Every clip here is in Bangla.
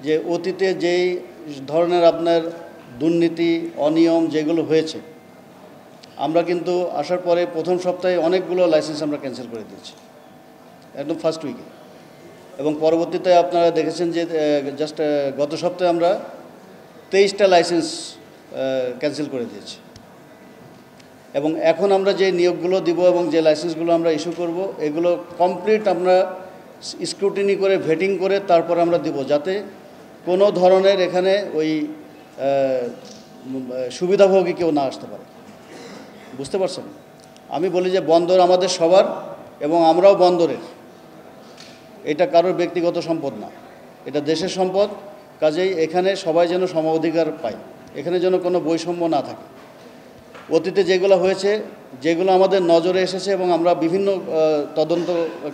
যে অতীতে যেই ধরনের আপনার দুর্নীতি অনিয়ম যেগুলো হয়েছে, আমরা কিন্তু আসার পরে প্রথম সপ্তাহে অনেকগুলো লাইসেন্স আমরা ক্যান্সেল করে দিয়েছি একদম ফার্স্ট উইকে। এবং পরবর্তীতে আপনারা দেখেছেন যে জাস্ট গত সপ্তাহে আমরা 23টা লাইসেন্স ক্যান্সেল করে দিয়েছি। এবং এখন আমরা যে নিয়োগগুলো দিব এবং যে লাইসেন্সগুলো আমরা ইস্যু করব, এগুলো কমপ্লিট আমরা স্ক্রুটিনি করে ভেটিং করে তারপর আমরা দিব, যাতে কোনো ধরনের এখানে ওই সুবিধাভোগী কেউ না আসতে পারে। বুঝতে পারছেন? আমি বলি যে বন্দর আমাদের সবার এবং আমরাও বন্দরের। এটা কারোর ব্যক্তিগত সম্পদ না, এটা দেশের সম্পদ। কাজেই এখানে সবাই যেন সম অধিকার পায়, এখানে যেন কোনো বৈষম্য না থাকে। অতীতে যেগুলো হয়েছে, যেগুলো আমাদের নজরে এসেছে এবং আমরা বিভিন্ন তদন্ত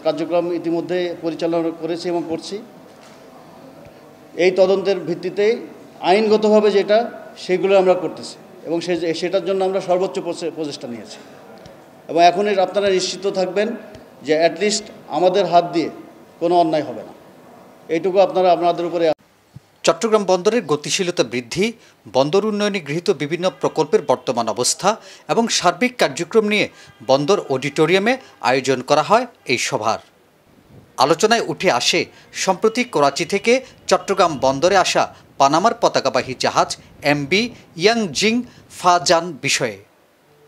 কার্যক্রম ইতিমধ্যে পরিচালনা করেছি এবং করছি, এই তদন্তের ভিত্তিতেই আইনগতভাবে যেটা সেগুলো আমরা করতেছি এবং সেটার জন্য আমরা সর্বোচ্চ প্রচেষ্টা নিয়েছি। এবং এখন আপনারা নিশ্চিত থাকবেন যে অ্যাটলিস্ট আমাদের হাত দিয়ে কোনো অন্যায় হবে না, এইটুকু আপনারা আপনাদের উপরে। চট্টগ্রাম বন্দরের গতিশীলতা বৃদ্ধি, বন্দর উন্নয়নে গৃহীত বিভিন্ন প্রকল্পের বর্তমান অবস্থা এবং সার্বিক কার্যক্রম নিয়ে বন্দর অডিটোরিয়ামে আয়োজন করা হয় এই সভার। আলোচনায় উঠে আসে সম্প্রতি করাচি থেকে চট্টগ্রাম বন্দরে আসা পানামার পতাকাবাহী জাহাজ MV ইয়াংজিং ফাজান বিষয়ে।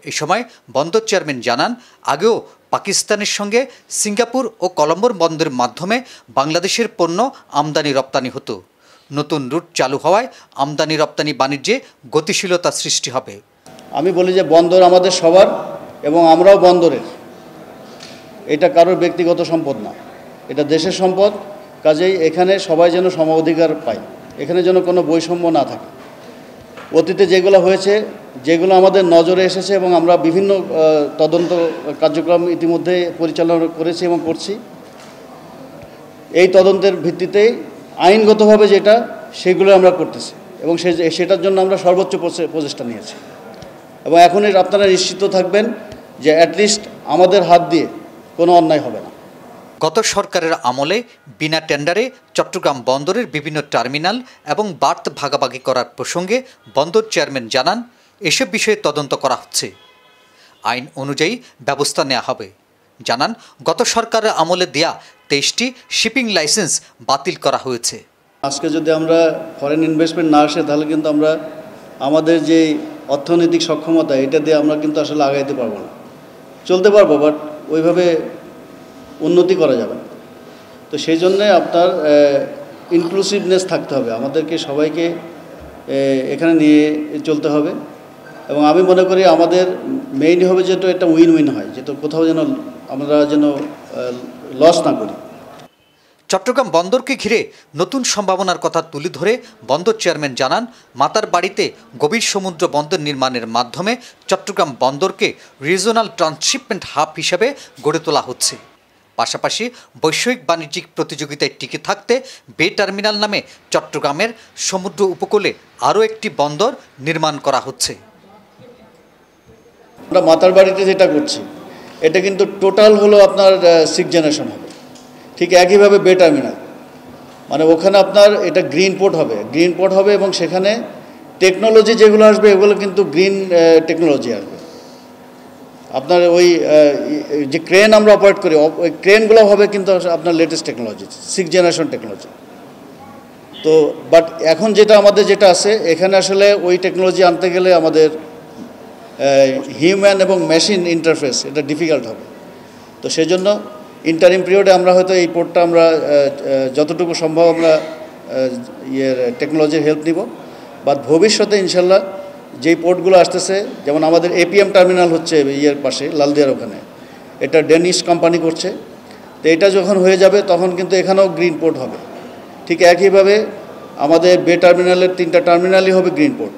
এই সময় বন্দর চেয়ারম্যান জানান, আগেও পাকিস্তানের সঙ্গে সিঙ্গাপুর ও কলম্বোর বন্দরের মাধ্যমে বাংলাদেশের পণ্য আমদানি রপ্তানি হতো। নতুন রুট চালু হওয়ায় আমদানি রপ্তানি বাণিজ্যে গতিশীলতা সৃষ্টি হবে। আমি বলি যে বন্দর আমাদের সবার এবং আমরাও বন্দরের। এটা কারোর ব্যক্তিগত সম্পদ না, এটা দেশের সম্পদ। কাজেই এখানে সবাই যেন সম অধিকার পায়, এখানে যেন কোনো বৈষম্য না থাকে। অতীতে যেগুলো হয়েছে, যেগুলো আমাদের নজরে এসেছে এবং আমরা বিভিন্ন তদন্ত কার্যক্রম ইতিমধ্যে পরিচালনা করেছি এবং করছি, এই তদন্তের ভিত্তিতেই আইনগতভাবে যেটা সেগুলো আমরা করতেছি এবং সেটার জন্য আমরা সর্বোচ্চ প্রচেষ্টা নিয়েছি। এবং এখন আপনারা নিশ্চিত থাকবেন যে অ্যাটলিস্ট আমাদের হাত দিয়ে কোনো অন্যায় হবে না। গত সরকারের আমলে বিনা টেন্ডারে চট্টগ্রাম বন্দরের বিভিন্ন টার্মিনাল এবং বার্থ ভাগাভাগি করার প্রসঙ্গে বন্দর চেয়ারম্যান জানান, এসব বিষয়ে তদন্ত করা হচ্ছে, আইন অনুযায়ী ব্যবস্থা নেওয়া হবে। জানান, গত সরকারের আমলে দেয়া 23টি শিপিং লাইসেন্স বাতিল করা হয়েছে। আজকে যদি আমরা ফরেন ইনভেস্টমেন্ট না আসে, তাহলে কিন্তু আমরা আমাদের যে অর্থনৈতিক সক্ষমতা, এটা দিয়ে আমরা কিন্তু আসলে আগাইতে পারবো না। চলতে পারবো, বাট ওইভাবে উন্নতি করা যাবে না। তো সেই জন্যে আপনার ইনক্লুসিভনেস থাকতে হবে, আমাদেরকে সবাইকে এখানে নিয়ে চলতে হবে। এবং আমি মনে করি আমাদের মেইন হবে যেটা একটা উইন উইন হয়, যেটা কোথাও যেন আমরা যেন লস না করি। চট্টগ্রাম বন্দরকে ঘিরে নতুন সম্ভাবনার কথা তুলে ধরে বন্দর চেয়ারম্যান জানান, মাতার বাড়িতে গভীর সমুদ্র বন্দর নির্মাণের মাধ্যমে চট্টগ্রাম বন্দরকে রিজনাল ট্রান্সশিপমেন্ট হাব হিসেবে গড়ে তোলা হচ্ছে। পাশাপাশি বৈশ্বিক বাণিজ্যিক প্রতিযোগিতায় টিকে থাকতে বে টার্মিনাল নামে চট্টগ্রামের সমুদ্র উপকূলে আরও একটি বন্দর নির্মাণ করা হচ্ছে। আমরা মাতার বাড়িতে যেটা করছি, এটা কিন্তু টোটাল হলো আপনার 6 জেনারেশন হবে। ঠিক একইভাবে বে টার্মিনাল, মানে ওখানে আপনার এটা গ্রিন পোর্ট হবে এবং সেখানে টেকনোলজি যেগুলো আসবে এগুলো কিন্তু গ্রিন টেকনোলজি আসবে। আপনার ওই যে ক্রেন আমরা অপারেট করি, ওই ক্রেনগুলো হবে কিন্তু আপনার লেটেস্ট টেকনোলজি, 6 জেনারেশন টেকনোলজি। তো বাট এখন যেটা আমাদের যেটা আছে, এখানে আসলে ওই টেকনোলজি আনতে গেলে আমাদের হিউম্যান এবং মেশিন ইন্টারফেস এটা ডিফিকাল্ট হবে। তো সেই জন্য ইন্টারিম পিরিয়ডে আমরা হয়তো এই পোর্টটা আমরা যতটুকু সম্ভব আমরা টেকনোলজির হেল্প নিব। বাট ভবিষ্যতে ইনশাল্লাহ যেই পোর্টগুলো আসতেছে, যেমন আমাদের APM টার্মিনাল হচ্ছে পাশে লালদিয়ার ওখানে, এটা ডেনিশ কোম্পানি করছে। তো এটা যখন হয়ে যাবে তখন কিন্তু এখানেও গ্রিন পোর্ট হবে। ঠিক একইভাবে আমাদের বে টার্মিনালের 3টা টার্মিনালই হবে গ্রিন পোর্ট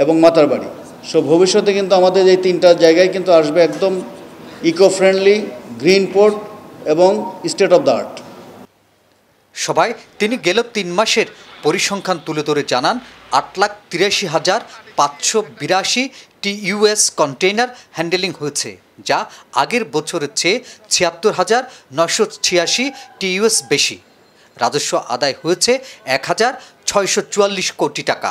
এবং মাতার বাড়ি। সো ভবিষ্যতে কিন্তু আমাদের এই 3টা জায়গায় কিন্তু আসবে একদম ইকো ফ্রেন্ডলি গ্রিন পোর্ট এবং স্টেট অফ দ্য আর্ট। সবাই তিনি গেল 3 মাসের পরিসংখ্যান তুলে ধরে জানান, 8,83,582 TEUS কন্টেইনার হ্যান্ডেলিং হয়েছে, যা আগের বছরের চেয়ে 76,986 TEUS বেশি। রাজস্ব আদায় হয়েছে ১,৬৪৪ কোটি টাকা।